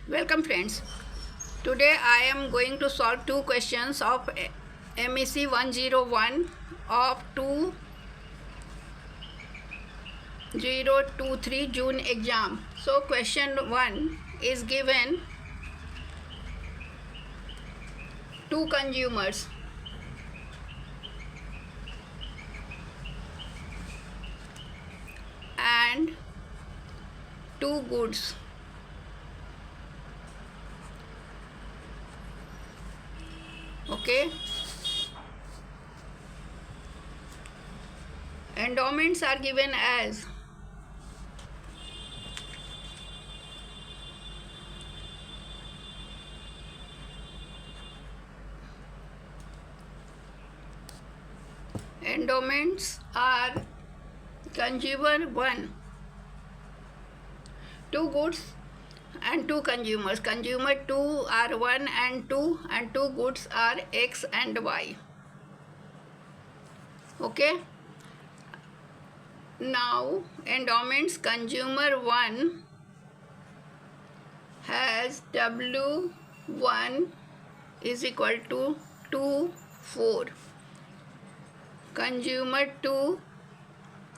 Welcome friends. Today I am going to solve two questions of MEC 101 of 2023 June exam. So question 1 is given two consumers and two goods. Okay. Endowments are given as consumer 1, two goods and two consumers. Consumer 2 are 1 and 2, and two goods are X and Y. Okay. Now endowments consumer 1 has W1 is equal to 2, 4. Consumer 2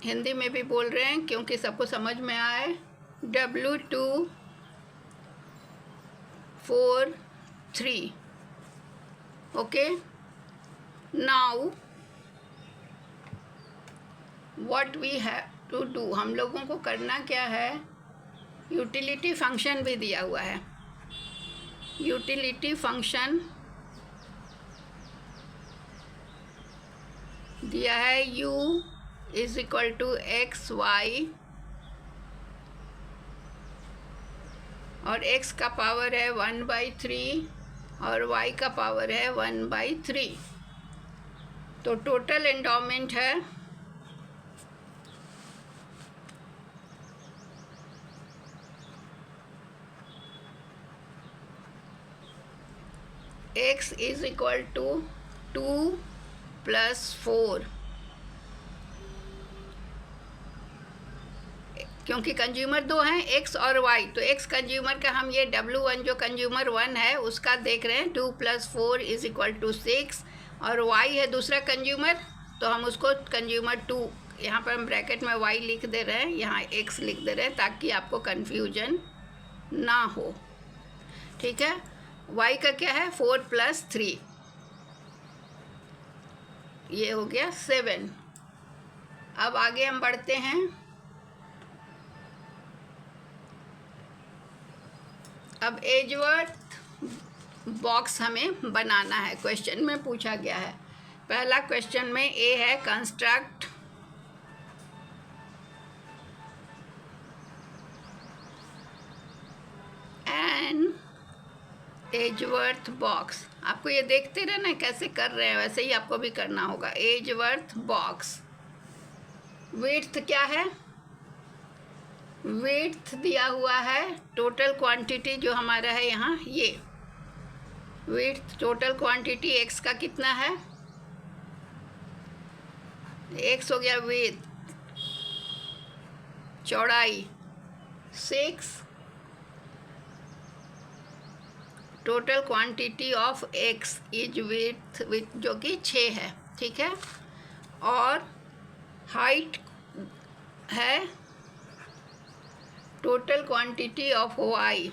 Hindi में भी बोल रहे हैं क्योंकि सबको समझ में आए. W2 4, 3. Okay. Now what we have to do, हम लोगों को करना क्या है. यूटिलिटी फंक्शन भी दिया हुआ है. यूटिलिटी फंक्शन दिया है u is equal to X Y, और x का पावर है 1/3 और y का पावर है 1/3. तो टोटल एंडोमेंट है x इज इक्वल टू 2 + 4. क्योंकि कंज्यूमर 2 हैं x और y, तो x कंज्यूमर का हम ये W1 जो कंज्यूमर 1 है उसका देख रहे हैं. 2 + 4 इज इक्वल टू 6, और y है दूसरा कंज्यूमर, तो हम उसको कंज्यूमर 2 यहाँ पर हम ब्रैकेट में y लिख दे रहे हैं, यहाँ x लिख दे रहे हैं ताकि आपको कन्फ्यूजन ना हो. ठीक है. y का क्या है 4 + 3, ये हो गया 7. अब आगे हम बढ़ते हैं. अब एजवर्थ बॉक्स हमें बनाना है. क्वेश्चन में पूछा गया है. पहला क्वेश्चन में ए है कंस्ट्रक्ट एन एजवर्थ बॉक्स. आपको ये देखते रहना कैसे कर रहे हैं, वैसे ही आपको भी करना होगा. Edgeworth box. विड्थ क्या है, विड्थ दिया हुआ है टोटल क्वांटिटी जो हमारा है यहाँ, ये विड्थ टोटल क्वांटिटी x का कितना है, x हो गया विड्थ, चौड़ाई 6, total quantity of x is width जो कि 6 है. ठीक है. और हाइट है टोटल क्वांटिटी ऑफ y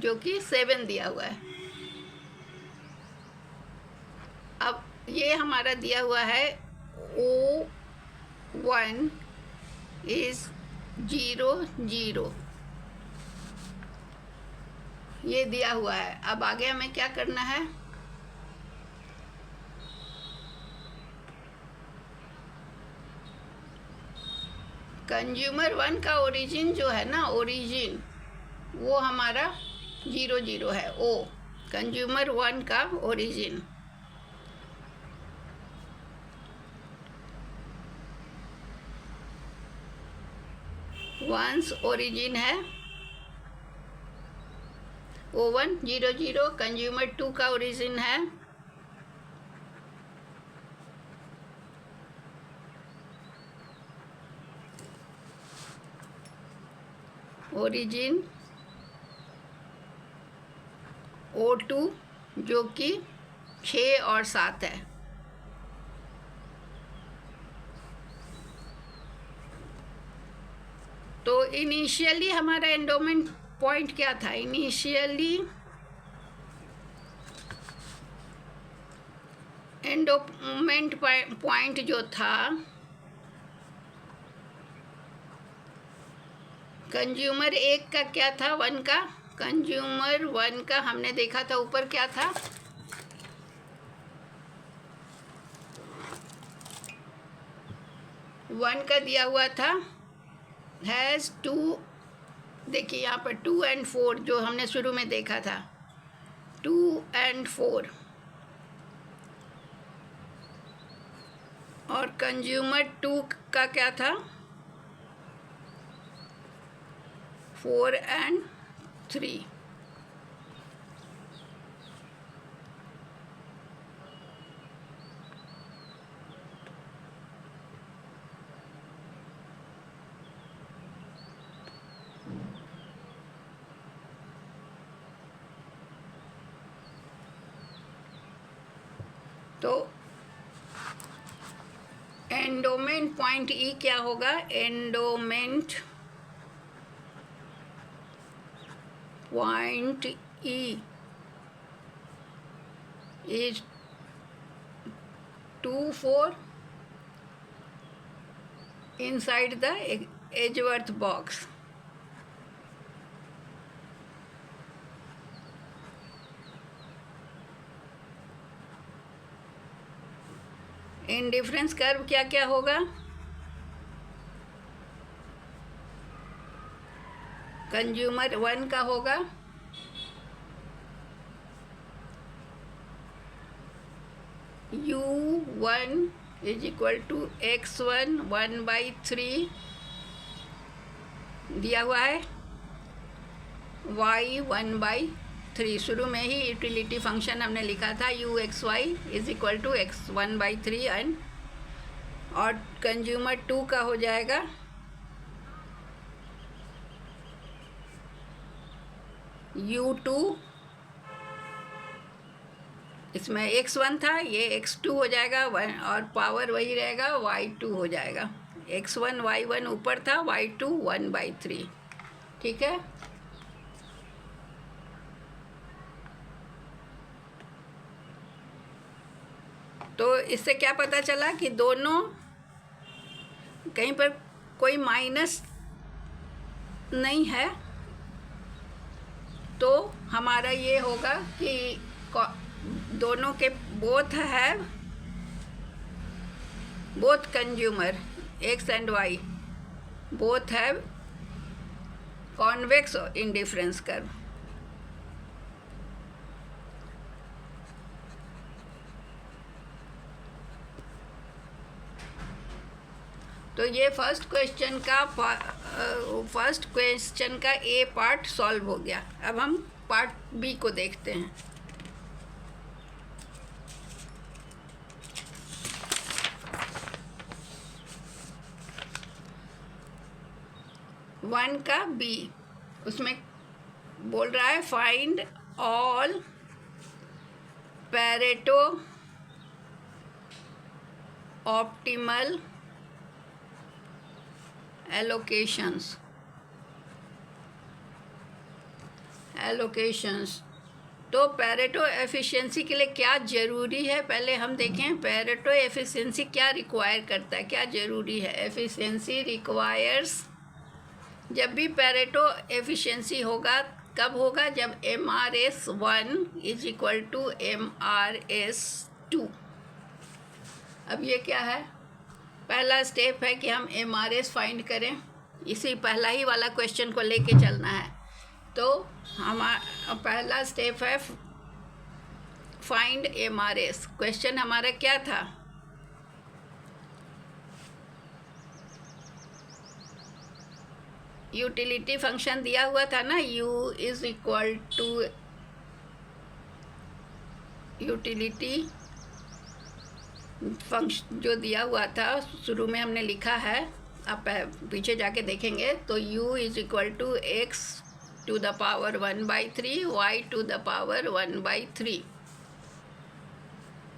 जो कि 7 दिया हुआ है. अब ये हमारा दिया हुआ है O1 इज 0, 0, ये दिया हुआ है. अब आगे हमें क्या करना है, कंज्यूमर 1 का ओरिजिन जो है ना, ओरिजिन वो हमारा 0, 0 है. ओ कंज्यूमर 1 का ओरिजिन. वंस ओरिजिन है O1 0, 0. कंज्यूमर 2 का ओरिजिन है ओरिजिन O2 जो कि 6 और 7 है। तो इनिशियली हमारा एंडोमेंट पॉइंट क्या था? इनिशियली एंडोमेंट पॉइंट जो था कंज्यूमर 1 का क्या था? 1 का कंज्यूमर 1 का हमने देखा था ऊपर क्या था? वन का दिया हुआ था हैज़ 2, देखिए यहाँ पर 2 and 4 जो हमने शुरू में देखा था, 2 and 4, और कंज्यूमर 2 का क्या था? 4 and 3। तो एंडोमेंट पॉइंट ई क्या होगा? Endowment point E is 2, 4 inside the Edgeworth box। Indifference curve क्या क्या होगा? कंज्यूमर 1 का होगा U1 is equal to X1 1/3 दिया हुआ है, Y 1/3। शुरू में ही यूटिलिटी फंक्शन हमने लिखा था UXY is equal to X 1/3 and, और कंज्यूमर 2 का हो जाएगा U2, इसमें X1 था, ये X2 हो जाएगा, और पावर वही रहेगा, Y2 हो जाएगा। X1 Y1 ऊपर था, Y2 1/3। ठीक है। तो इससे क्या पता चला कि दोनों कहीं पर कोई माइनस नहीं है, तो हमारा ये होगा कि दोनों के both consumer X and Y both have convex indifference curve। तो ये फर्स्ट क्वेश्चन का ए पार्ट सॉल्व हो गया। अब हम पार्ट बी को देखते हैं। वन का बी, उसमें बोल रहा है find all Pareto optimal allocations. तो पैरेटो एफिशिएंसी के लिए क्या ज़रूरी है, पहले हम देखें पैरेटो एफिशिएंसी क्या रिक्वायर करता है, क्या ज़रूरी है। एफिशिएंसी रिक्वायर्स, जब भी पैरेटो एफिशिएंसी होगा कब होगा? जब MRS1 is equal to MRS2। अब ये क्या है? पहला स्टेप है कि हम MRS फाइंड करें, इसी पहला ही वाला क्वेश्चन को लेके चलना है। तो हमारा पहला स्टेप है फाइंड MRS। क्वेश्चन हमारा क्या था? यूटिलिटी फंक्शन दिया हुआ था ना, U is equal to utility function जो दिया हुआ था शुरू में हमने लिखा है आप पीछे जाके देखेंगे तो u is equal to X to the power 1/3 y to the power 1/3।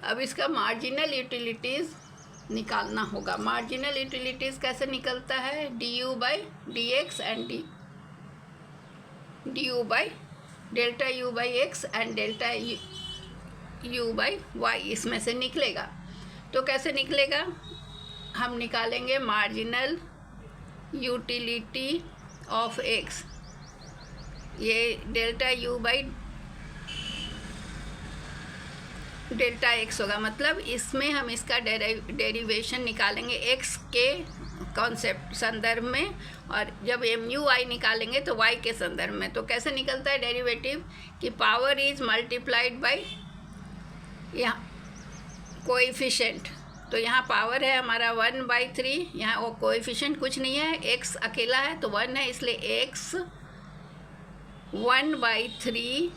अब इसका मार्जिनल यूटिलिटीज़ निकालना होगा। मार्जिनल यूटिलिटीज़ कैसे निकलता है? du/dx and du/Δu/x and Δu/y इसमें से निकलेगा। तो कैसे निकलेगा? हम निकालेंगे मार्जिनल यूटिलिटी ऑफ x, ये Δu/Δx होगा। मतलब इसमें हम इसका डेरिवेशन निकालेंगे x के कॉन्सेप्ट संदर्भ में, और जब MUy निकालेंगे तो y के संदर्भ में। तो कैसे निकलता है डेरिवेटिव? कि पावर इज मल्टीप्लाइड बाय यहाँ कोएफिशिएंट। तो यहाँ पावर है हमारा 1/3, यहाँ वो कोएफिशिएंट कुछ नहीं है, x अकेला है तो 1 है, इसलिए x 1/3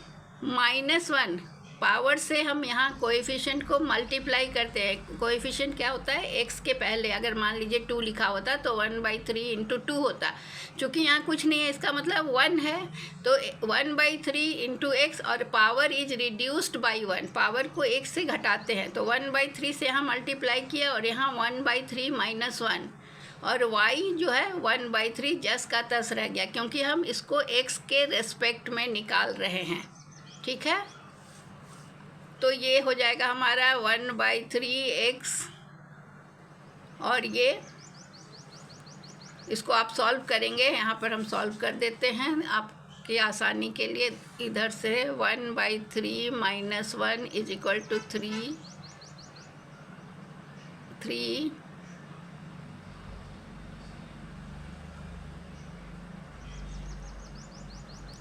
माइनस 1। पावर से हम यहाँ कोएफिशिएंट को मल्टीप्लाई करते हैं। कोएफिशिएंट क्या होता है? x के पहले अगर मान लीजिए 2 लिखा होता तो 1/3 इंटू 2 होता। चूँकि यहाँ कुछ नहीं है, इसका मतलब 1 है, तो 1/3 इंटू एक्स, और power is reduced by 1, power को 1 से घटाते हैं। तो 1/3 से यहाँ मल्टीप्लाई किया और यहाँ 1/3 माइनस 1, और y जो है 1/3 जस का तस रह गया, क्योंकि हम इसको x के रेस्पेक्ट में निकाल रहे हैं। ठीक है, तो ये हो जाएगा हमारा 1/3x, और ये इसको आप सॉल्व करेंगे। यहाँ पर हम सॉल्व कर देते हैं आपकी आसानी के लिए। इधर से 1/3 minus 1 is equal to 3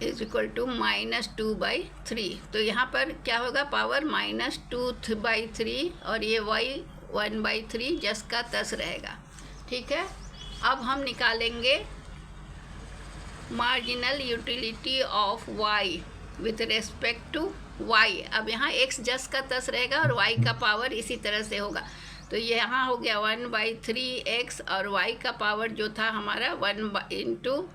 is equal to -2/3। तो यहाँ पर क्या होगा? पावर -2/3, और ये y 1/3 जस का तस रहेगा। ठीक है, अब हम निकालेंगे marginal utility of y with respect to y। अब यहाँ x जस का तस रहेगा और y का पावर इसी तरह से होगा। तो ये यहाँ हो गया 1/3x, और y का पावर जो था हमारा 1/3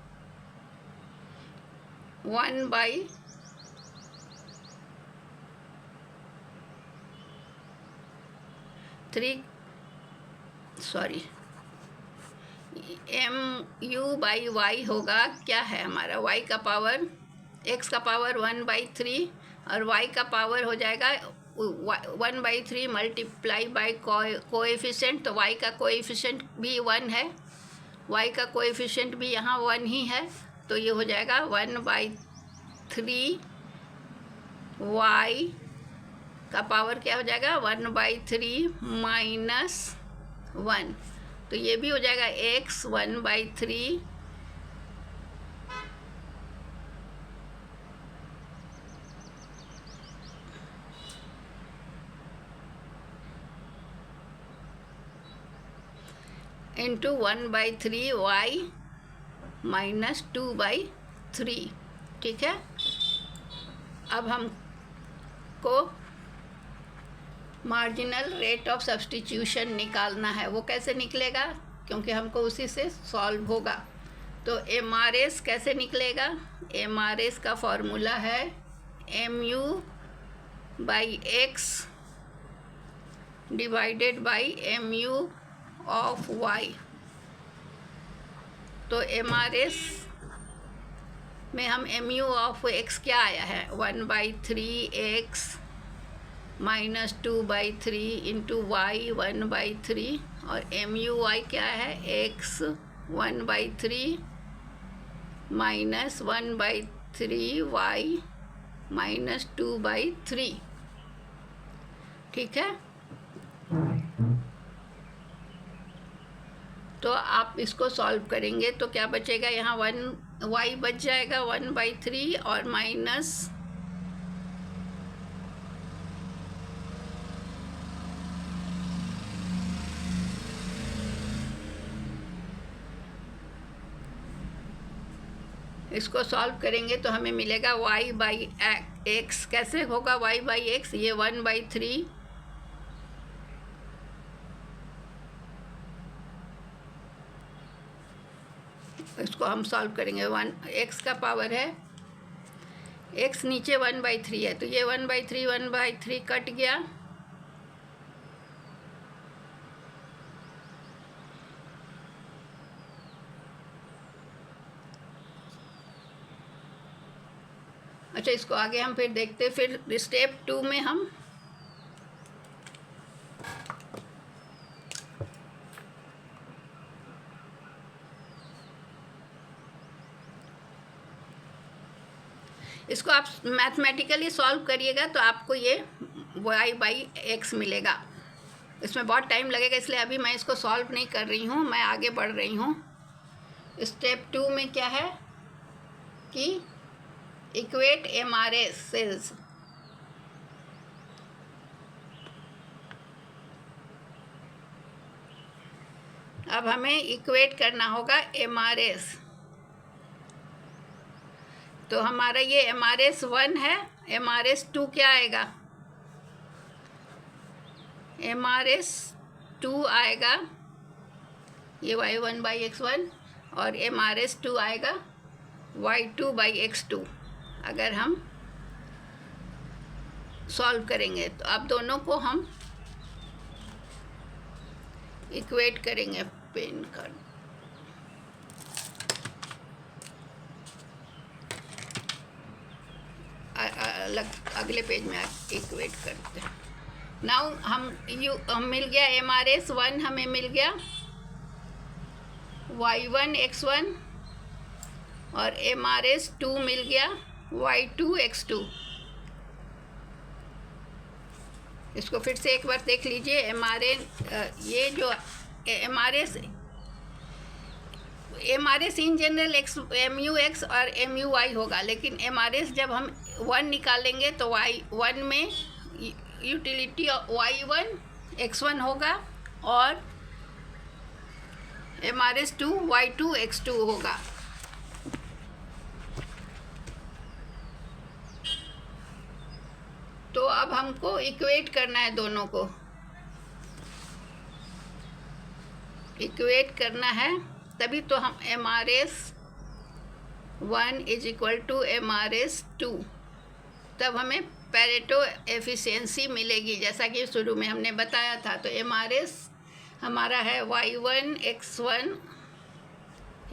सॉरी MU/y होगा। क्या है हमारा? y का पावर, x का पावर 1/3, और y का पावर हो जाएगा 1/3 मल्टीप्लाई बाई कोएफिशिएंट। तो y का कोएफिशिएंट भी 1 है, y का कोएफिशिएंट भी यहाँ 1 ही है। तो ये हो जाएगा 1/3 y का पावर क्या हो जाएगा? 1/3 माइनस 1। तो ये भी हो जाएगा x 1/3 इंटू 1/3 y माइनस 2/3। ठीक है, अब हमको मार्जिनल रेट ऑफ सब्स्टिट्यूशन निकालना है। वो कैसे निकलेगा? क्योंकि हमको उसी से सॉल्व होगा। तो MRS कैसे निकलेगा? MRS का फॉर्मूला है MU/x divided by MU of y। तो MRS में हम MU ऑफ x क्या आया है? 1/3x माइनस 2/3 इंटू y 1/3, और MUy क्या है? x 1/3 minus 1/3 y minus 2/3। ठीक है, तो आप इसको सॉल्व करेंगे तो क्या बचेगा? यहाँ 1y बच जाएगा 1/3, और माइनस इसको सॉल्व करेंगे तो हमें मिलेगा y/x। कैसे होगा y/x? ये 1/3 1/3 इसको हम सॉल्व करेंगे। 1 x का पावर है, x नीचे 1/3 है, तो ये 1/3 कट गया। अच्छा, इसको आगे हम फिर देखते, फिर स्टेप 2 में हम इसको आप मैथमेटिकली सॉल्व करिएगा तो आपको ये y/x मिलेगा। इसमें बहुत टाइम लगेगा, इसलिए अभी मैं इसको सॉल्व नहीं कर रही हूँ, मैं आगे बढ़ रही हूँ। स्टेप 2 में क्या है कि इक्वेट MRS सेल्स। अब हमें इक्वेट करना होगा MRS। तो हमारा ये MRS 1 है, MRS 2 क्या आएगा? MRS 2 आएगा ये y1/x1 और MRS 2 आएगा y2/x2। अगर हम सॉल्व करेंगे तो अब दोनों को हम इक्वेट करेंगे। पेन कर अलग अगले पेज में इक्वेट करते हैं। नाउ हम मिल गया MRS 1 हमें मिल गया y1/x1 और MRS 2 मिल गया y2/x2। इसको फिर से एक बार देख लीजिए। ये जो MRS इन जनरल MUX और MUY होगा, लेकिन MRS जब हम 1 निकालेंगे तो y1 में यूटिलिटी y1/x1 होगा और MRS 2 y2/x2 होगा। तो अब हमको इक्वेट करना है, दोनों को इक्वेट करना है, तभी तो हम MRS 1 = MRS 2, तब हमें पेरेटो एफिशिएंसी मिलेगी, जैसा कि शुरू में हमने बताया था। तो MRS हमारा है y1/x1,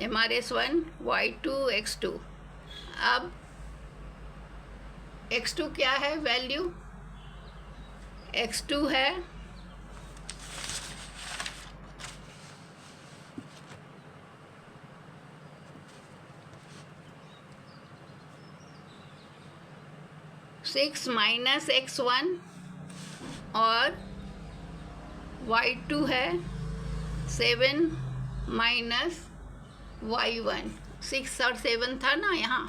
MRS 1 y2/x2। अब x2 क्या है वैल्यू? x2 है 6 - x1 और y2 है 7 - y1। 6 और 7 था ना यहाँ,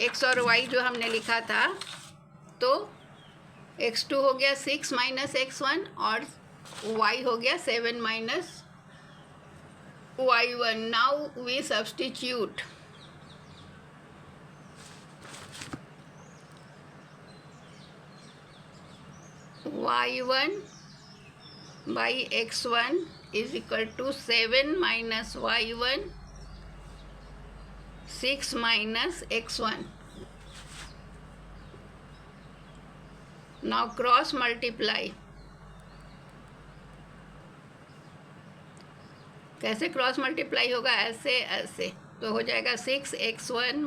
x और y जो हमने लिखा था, तो x2 हो गया 6 - x1 और y हो गया 7 - y1। Now we substitute. y1/x1 = 7 - y1, 6 - x1। Now cross multiply. कैसे क्रॉस मल्टीप्लाई होगा? ऐसे ऐसे, तो हो जाएगा 6x1 -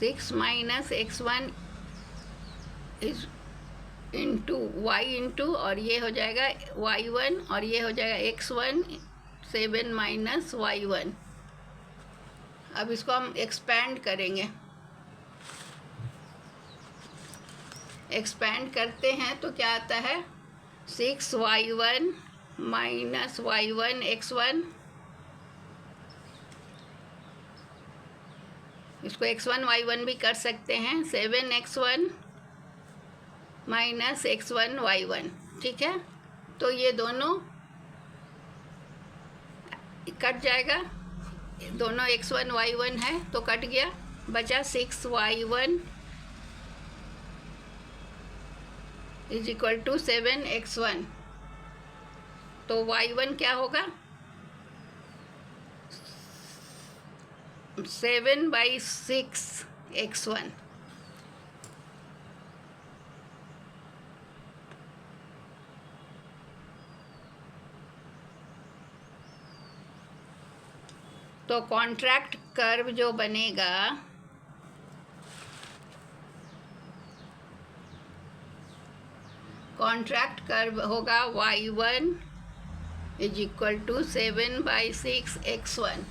6 - x1 is into y into, और ये हो जाएगा y1 और ये हो जाएगा x1, 7 - y1। अब इसको हम एक्सपैंड करेंगे। एक्सपैंड करते हैं तो क्या आता है? 6y1 - y1/x1। इसको x1 y1 भी कर सकते हैं। 7x1 - x1 y1। ठीक है, तो ये दोनों कट जाएगा। दोनों x1 y1 है तो कट गया, बचा 6y1 is equal to 7x1। तो y1 क्या होगा, 7/6x1। तो कॉन्ट्रैक्ट कर्व जो बनेगा, कॉन्ट्रैक्ट कर्व होगा y1 is equal to 7/6x1।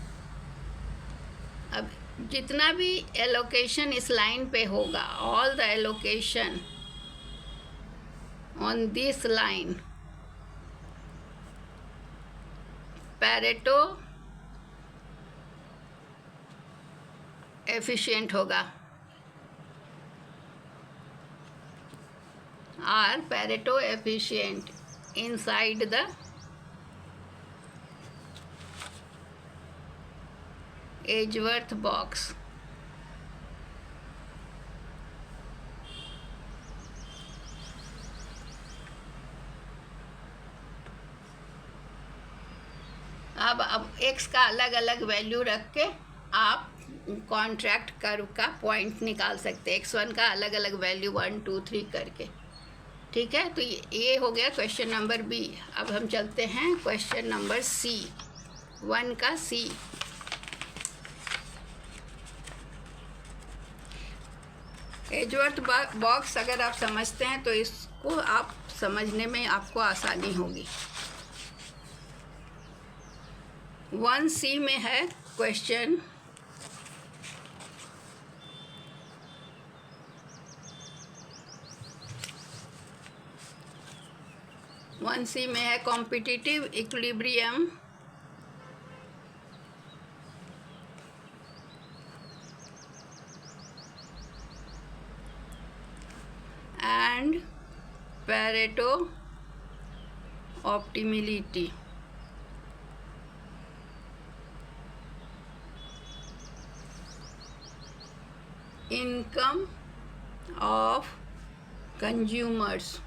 अब जितना भी एलोकेशन इस लाइन पे होगा, all the allocation on this line, Pareto efficient होगा, are Pareto efficient inside the Edgeworth box. अब x का अलग अलग वैल्यू रख के आप कॉन्ट्रैक्ट कर्व का पॉइंट निकाल सकते हैं, x1 का अलग अलग वैल्यू 1 2 3 करके। ठीक है, तो ये हो गया क्वेश्चन नंबर बी। अब हम चलते हैं क्वेश्चन नंबर सी, 1 का सी। एजवर्थ बॉक्स अगर आप समझते हैं तो इसको आप समझने में आपको आसानी होगी। 1C में है क्वेश्चन, वन सी में है competitive equilibrium and Pareto optimality. Income of consumers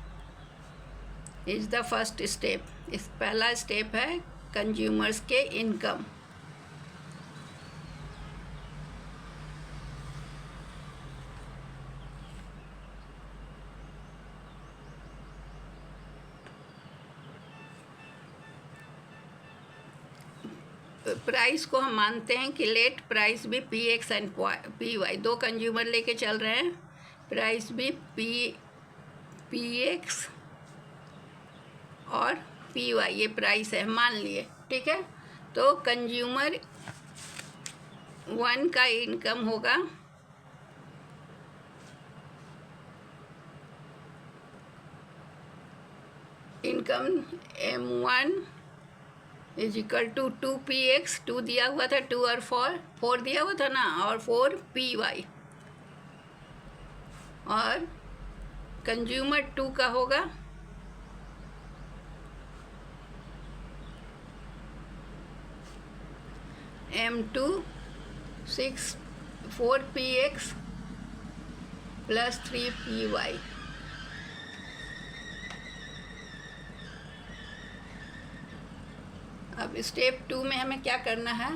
is the first step. इस पहला स्टेप है कंज्यूमर्स के इनकम। प्राइस को हम मानते हैं कि लेट प्राइस भी P X and P Y, दो कंज्यूमर लेके चल रहे हैं, प्राइस भी पी एक्स और पी वाई ये प्राइस है मान लिए। ठीक है, तो कंज्यूमर 1 का इनकम होगा income M1 is equal to 2px, 2 दिया हुआ था, 2 और 4 दिया हुआ था ना, और 4py, और कंज्यूमर 2 का होगा M2 4px प्लस 3py। अब स्टेप 2 में हमें क्या करना है,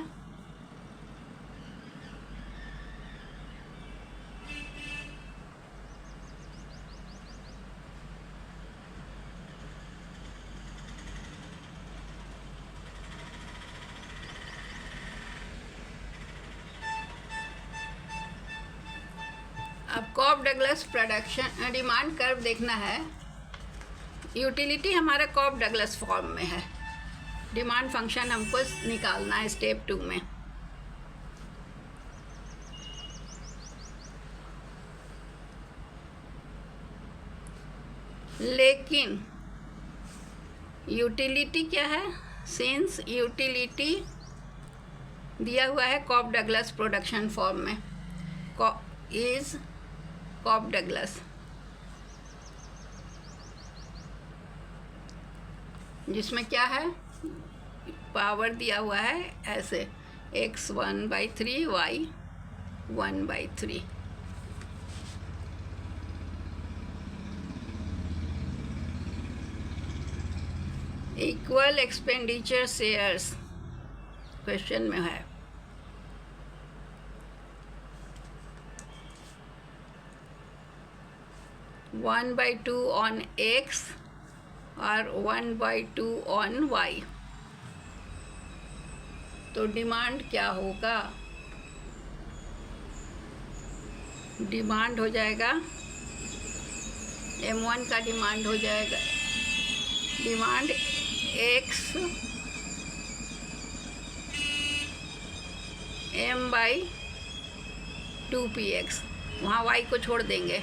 अब Cobb Douglas production demand curve देखना है। यूटिलिटी हमारा कॉब डगलस फॉर्म में है, डिमांड फंक्शन हमको निकालना है स्टेप 2 में। लेकिन यूटिलिटी क्या है, सिंस यूटिलिटी दिया हुआ है कॉब डगलस प्रोडक्शन फॉर्म में, इज कॉब डगलस, जिसमें क्या है पावर दिया हुआ है ऐसे x 1/3 y 1/3। Equal expenditure shares question में है। One by two on x और 1/2 ऑन वाई। तो डिमांड क्या होगा? डिमांड हो जाएगा M1 का डिमांड हो जाएगा, डिमांड x m/2px, वहाँ y को छोड़ देंगे,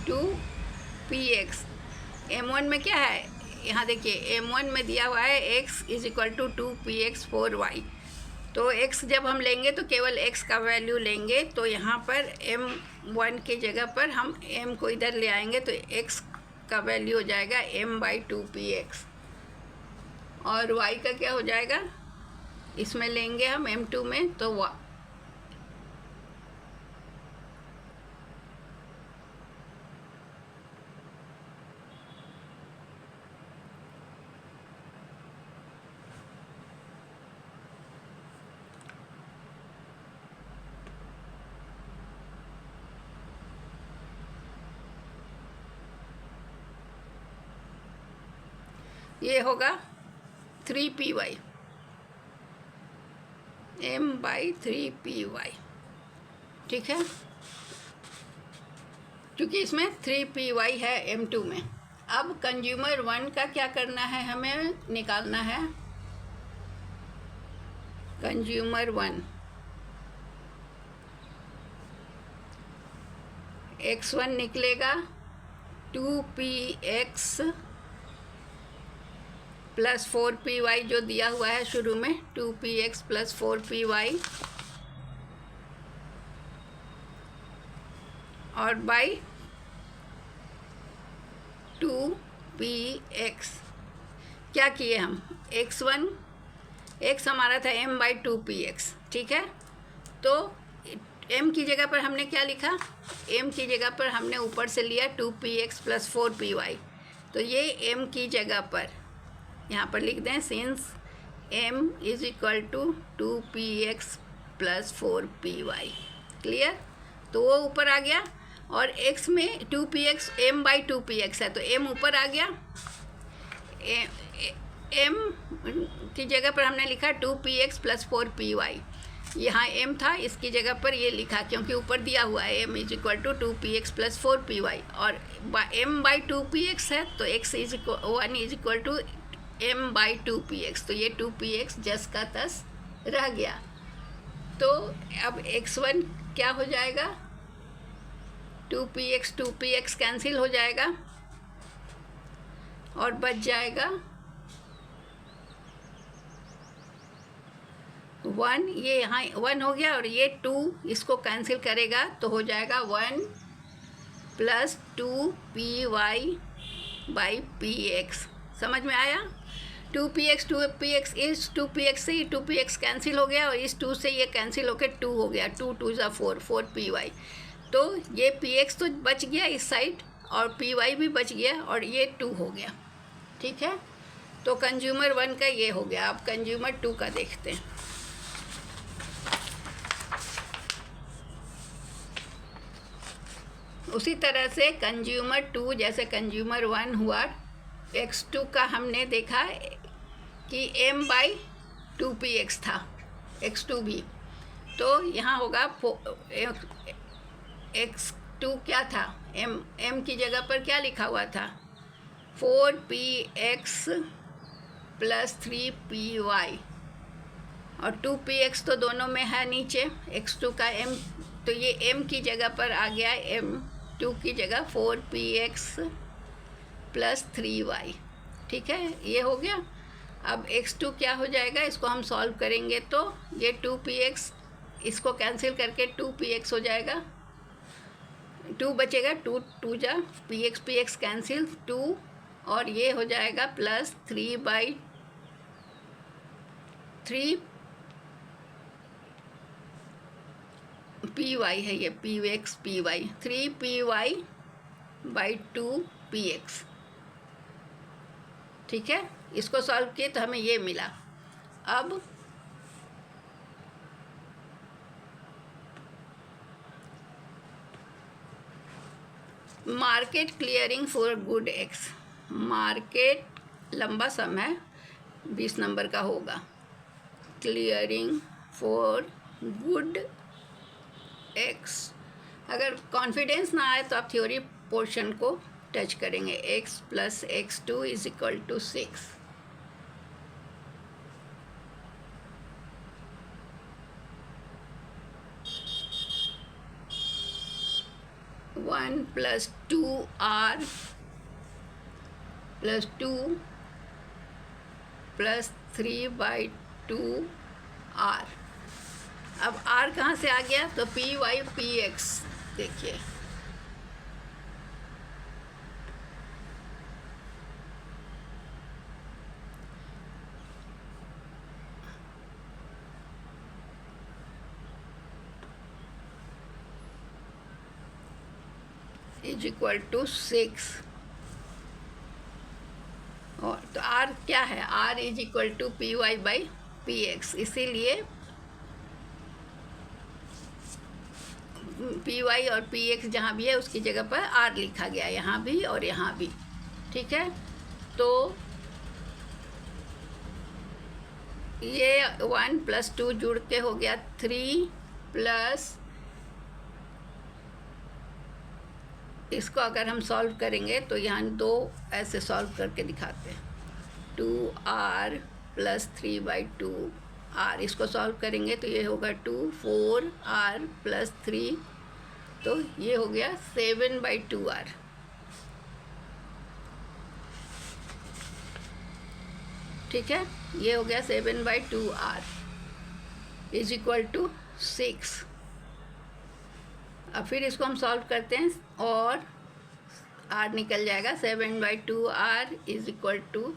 2px। M1 में क्या है, यहाँ देखिए M1 में दिया हुआ है x = 2px 4y। तो x जब हम लेंगे तो केवल x का वैल्यू लेंगे, तो यहाँ पर M1 की जगह पर हम m को इधर ले आएंगे, तो x का वैल्यू हो जाएगा m/2px। और y का क्या हो जाएगा, इसमें लेंगे हम M2 में, तो ये होगा 3py, m/3py। ठीक है, क्योंकि इसमें 3py है M2 में। अब कंज्यूमर 1 का क्या करना है, हमें निकालना है कंज्यूमर 1। x1 निकलेगा 2px + 4py जो दिया हुआ है शुरू में, 2px + 4py, और बाई 2px। क्या किए हम, x1 x हमारा था m/2px, ठीक है। तो m की जगह पर हमने क्या लिखा, m की जगह पर हमने ऊपर से लिया 2px + 4py। तो ये m की जगह पर यहाँ पर लिख दें, since m = 2px + 4py। Clear, तो वो ऊपर आ गया, और x में 2px m/2px है, तो m ऊपर आ गया। m की जगह पर हमने लिखा 2px + 4py। यहाँ m था, इसकी जगह पर ये लिखा, क्योंकि ऊपर दिया हुआ है m = 2px + 4py, और m/2px है, तो x 1 = m/2px। तो ये 2px जस का तस रह गया। तो अब x1 क्या हो जाएगा, 2px कैंसिल हो जाएगा, और बच जाएगा 1। ये यहाँ 1 हो गया, और ये 2 इसको कैंसिल करेगा, तो हो जाएगा 1 + 2py/px। समझ में आया, 2px इस 2px से 2px कैंसिल हो गया, और इस 2 से ये कैंसिल होकर 2 हो गया, 2 2 = 4 4py। तो ये px तो बच गया इस साइड, और py भी बच गया, और ये 2 हो गया। ठीक है, तो कंज्यूमर 1 का ये हो गया। अब कंज्यूमर 2 का देखते हैं। उसी तरह से कंज्यूमर 2 जैसे कंज्यूमर 1 हुआ, x2 का हमने देखा कि m/2px था, x2 भी। तो यहाँ होगा x2 क्या था, m की जगह पर क्या लिखा हुआ था, 4px + 3py, और 2px तो दोनों में है नीचे, x2 का m, तो ये m की जगह पर आ गया, m2 की जगह 4px + 3y। ठीक है, ये हो गया। अब x2 क्या हो जाएगा, इसको हम सॉल्व करेंगे, तो ये 2px, इसको कैंसिल करके 2px हो जाएगा, 2 बचेगा, 2 2 जा px कैंसिल 2, और ये हो जाएगा +3/3 पी वाई है ये, P x P Y, 3py/2px। ठीक है, इसको सॉल्व किए तो हमें ये मिला। अब market clearing for good x, market लंबा सम है, 20 नंबर का होगा। क्लियरिंग फॉर गुड एक्स, अगर कॉन्फिडेंस ना आए तो आप थ्योरी पोर्शन को टच करेंगे। x + x2 = 6। 1 + 2r + 2 + 3/2r। अब r कहाँ से आ गया, तो py/px देखिए, = 6। और तो r क्या है, r = py/px, इसीलिए पी वाई और पी एक्स जहाँ भी है उसकी जगह पर आर लिखा गया, यहाँ भी और यहाँ भी। ठीक है, तो ये 1 + 2 जुड़ के हो गया 3 प्लस, इसको अगर हम सॉल्व करेंगे तो यहाँ 2 ऐसे सॉल्व करके दिखाते हैं। 2r + 3/2r, इसको सॉल्व करेंगे तो ये होगा 2 4r + 3, तो ये हो गया 7/2r। ठीक है, ये हो गया 7/2r = 6। अब फिर इसको हम सॉल्व करते हैं और r निकल जाएगा। 7/2r =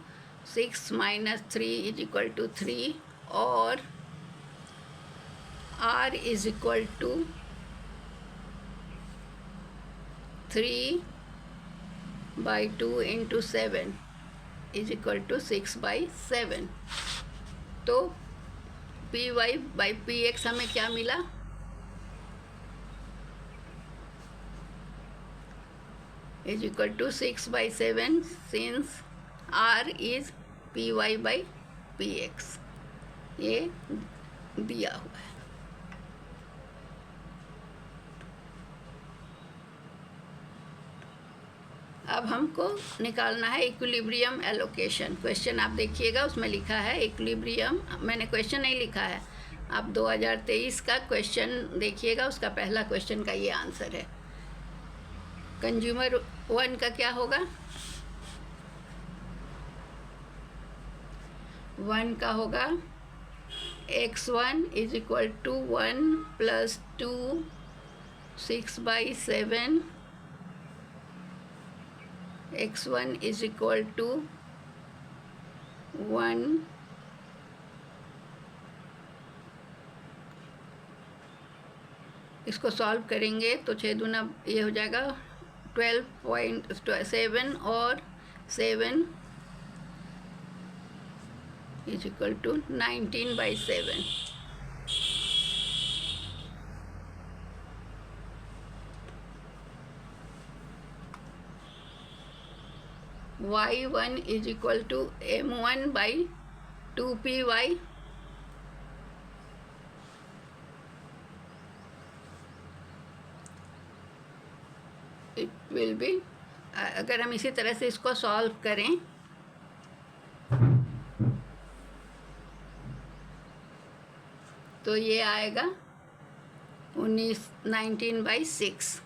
6 - 3 = 3, और r = 3/2 × 7 = 6/7। तो py/px हमें क्या मिला, = 6/7, since r is py/px, ये दिया हुआ है। अब हमको निकालना है इक्विलिब्रियम एलोकेशन। क्वेश्चन आप देखिएगा, उसमें लिखा है इक्विलिब्रियम, मैंने क्वेश्चन नहीं लिखा है, आप 2023 का क्वेश्चन देखिएगा, उसका पहला क्वेश्चन का ये आंसर है। कंज्यूमर 1 का क्या होगा, 1 का होगा x1 = 1 + 2 6/7, x1 = 1 इसको सॉल्व करेंगे तो 6 दूना ये हो जाएगा 12.7, और 7 = 19/7। y1 = m1/2py, it will be, अगर हम इसी तरह से इसको सॉल्व करें तो ये आएगा 19/6।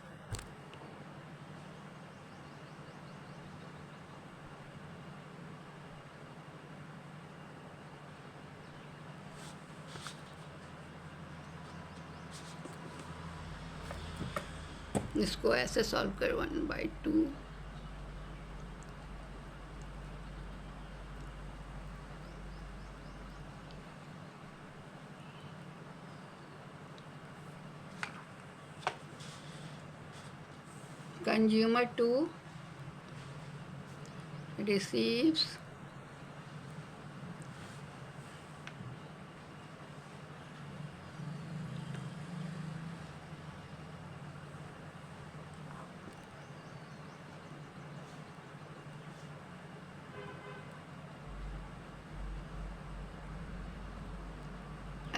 इसको ऐसे सॉल्व कर 1/2, consumer 2 receives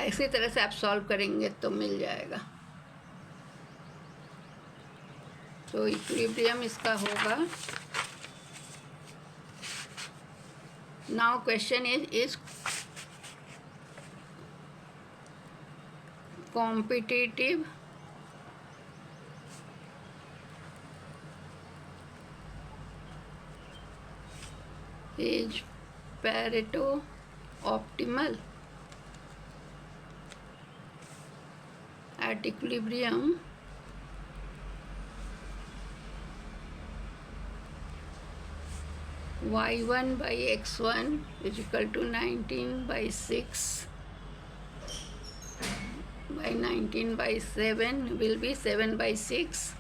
इसी तरह से आप सॉल्व करेंगे तो मिल जाएगा। तो इक्विलिब्रियम इसका होगा। Now question is competitive is Pareto optimal at equilibrium? Y1 by x1 is equal to 19 by 6 by 19 by 7 will be 7 by 6.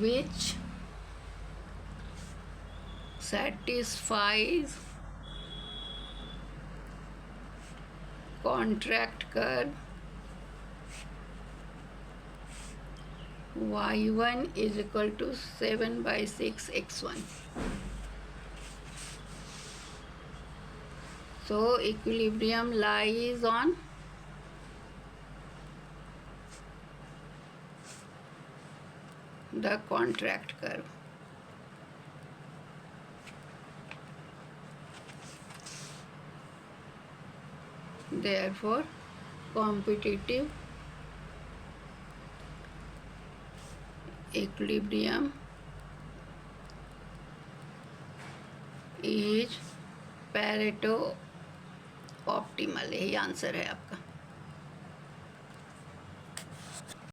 Which satisfies contract curve y1 is equal to 7 by 6 x1. So equilibrium lies on the contract curve. Therefore, competitive equilibrium is Pareto optimal. यही answer है आपका।